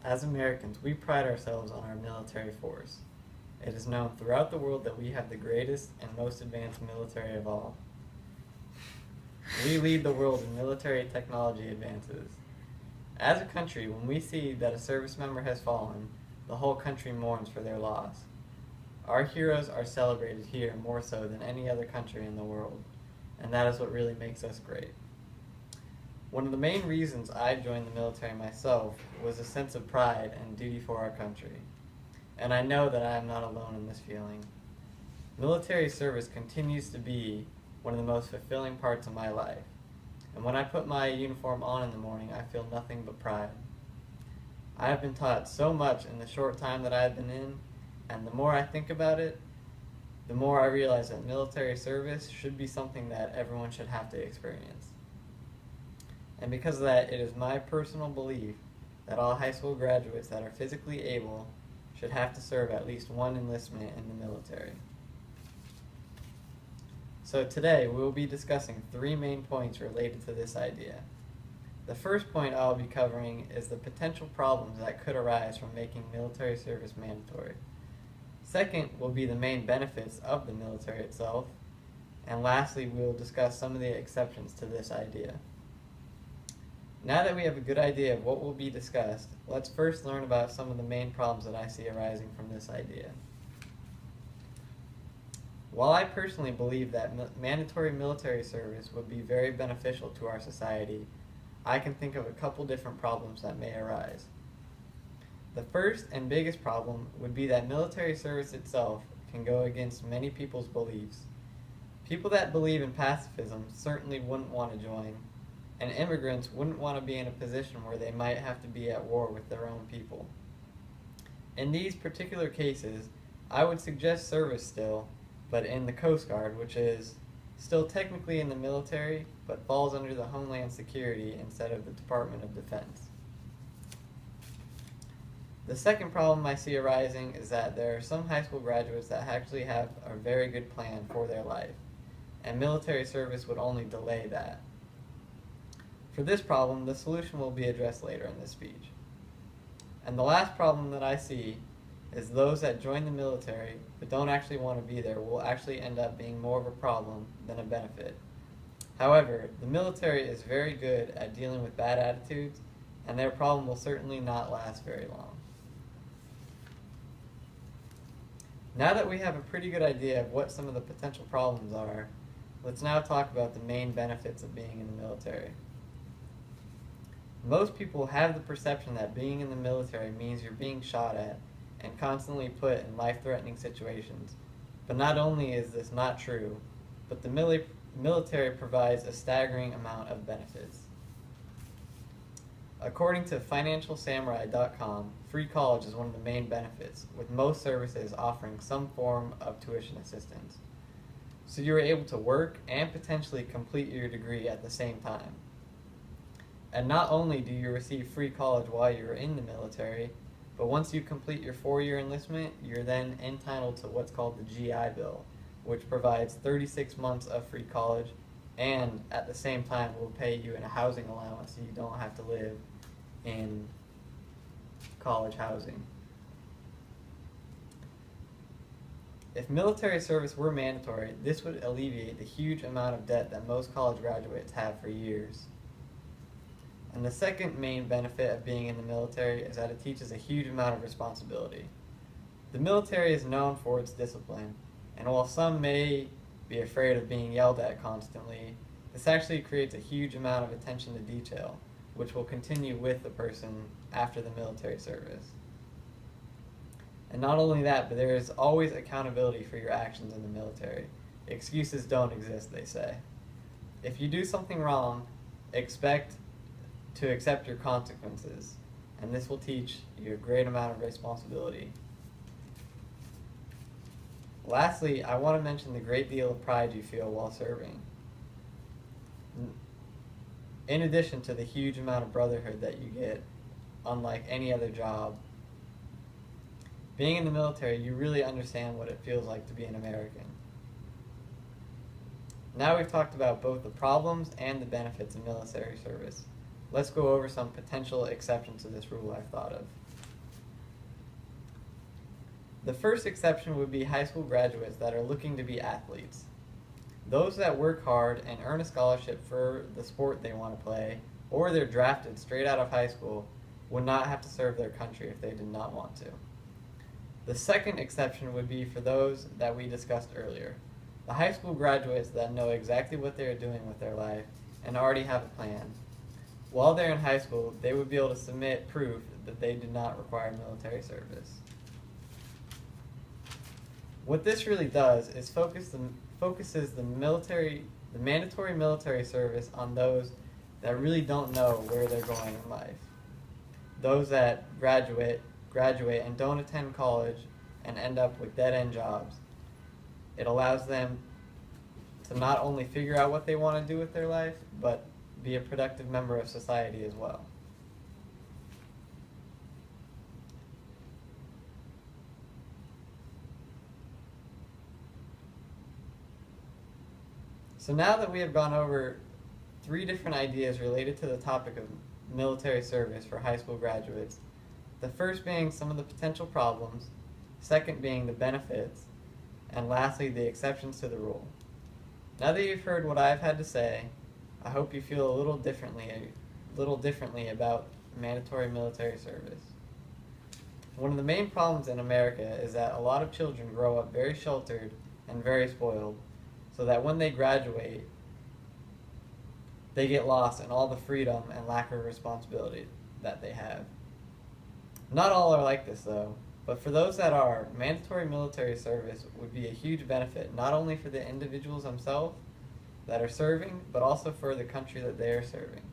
As Americans, we pride ourselves on our military force. It is known throughout the world that we have the greatest and most advanced military of all. We lead the world in military technology advances. As a country, when we see that a service member has fallen, the whole country mourns for their loss. Our heroes are celebrated here more so than any other country in the world, and that is what really makes us great. One of the main reasons I joined the military myself was a sense of pride and duty for our country. And I know that I am not alone in this feeling. Military service continues to be one of the most fulfilling parts of my life. And when I put my uniform on in the morning, I feel nothing but pride. I have been taught so much in the short time that I have been in, and the more I think about it, the more I realize that military service should be something that everyone should have to experience. And because of that, it is my personal belief that all high school graduates that are physically able should have to serve at least one enlistment in the military. So today we will be discussing 3 main points related to this idea. The first point I will be covering is the potential problems that could arise from making military service mandatory. Second will be the main benefits of the military itself. And lastly, we will discuss some of the exceptions to this idea. Now that we have a good idea of what will be discussed, let's first learn about some of the main problems that I see arising from this idea. While I personally believe that mandatory military service would be very beneficial to our society, I can think of a couple different problems that may arise. The first and biggest problem would be that military service itself can go against many people's beliefs. People that believe in pacifism certainly wouldn't want to join, and immigrants wouldn't want to be in a position where they might have to be at war with their own people. In these particular cases, I would suggest service still, but in the Coast Guard, which is still technically in the military, but falls under the Homeland Security instead of the Department of Defense. The second problem I see arising is that there are some high school graduates that actually have a very good plan for their life, and military service would only delay that. For this problem, the solution will be addressed later in this speech. And the last problem that I see is those that join the military but don't actually want to be there will actually end up being more of a problem than a benefit. However, the military is very good at dealing with bad attitudes, and their problem will certainly not last very long. Now that we have a pretty good idea of what some of the potential problems are, let's now talk about the main benefits of being in the military. Most people have the perception that being in the military means you're being shot at and constantly put in life-threatening situations. But not only is this not true, but the military provides a staggering amount of benefits. According to FinancialSamurai.com, free college is one of the main benefits, with most services offering some form of tuition assistance. So you are able to work and potentially complete your degree at the same time. And not only do you receive free college while you're in the military, but once you complete your 4-year enlistment, you're then entitled to what's called the GI Bill, which provides 36 months of free college and at the same time will pay you in a housing allowance so you don't have to live in college housing. If military service were mandatory, this would alleviate the huge amount of debt that most college graduates have for years. And the second main benefit of being in the military is that it teaches a huge amount of responsibility. The military is known for its discipline, and while some may be afraid of being yelled at constantly, this actually creates a huge amount of attention to detail, which will continue with the person after the military service. And not only that, but there is always accountability for your actions in the military. Excuses don't exist, they say. If you do something wrong, expect to accept your consequences, and this will teach you a great amount of responsibility. Lastly, I want to mention the great deal of pride you feel while serving. In addition to the huge amount of brotherhood that you get, unlike any other job, being in the military, you really understand what it feels like to be an American. Now we've talked about both the problems and the benefits of military service. Let's go over some potential exceptions to this rule I've thought of. The first exception would be high school graduates that are looking to be athletes. Those that work hard and earn a scholarship for the sport they want to play, or they're drafted straight out of high school, would not have to serve their country if they did not want to. The second exception would be for those that we discussed earlier. The high school graduates that know exactly what they are doing with their life and already have a plan. While they're in high school, they would be able to submit proof that they did not require military service. What this really does is focuses the mandatory military service on those that really don't know where they're going in life. Those that graduate and don't attend college and end up with dead-end jobs. It allows them to not only figure out what they want to do with their life, but be a productive member of society as well. So now that we have gone over 3 different ideas related to the topic of military service for high school graduates, the first being some of the potential problems, second being the benefits, and lastly the exceptions to the rule. Now that you've heard what I've had to say, I hope you feel a little differently about mandatory military service. One of the main problems in America is that a lot of children grow up very sheltered and very spoiled, so that when they graduate, they get lost in all the freedom and lack of responsibility that they have. Not all are like this though, but for those that are, mandatory military service would be a huge benefit, not only for the individuals themselves that are serving, but also for the country that they are serving.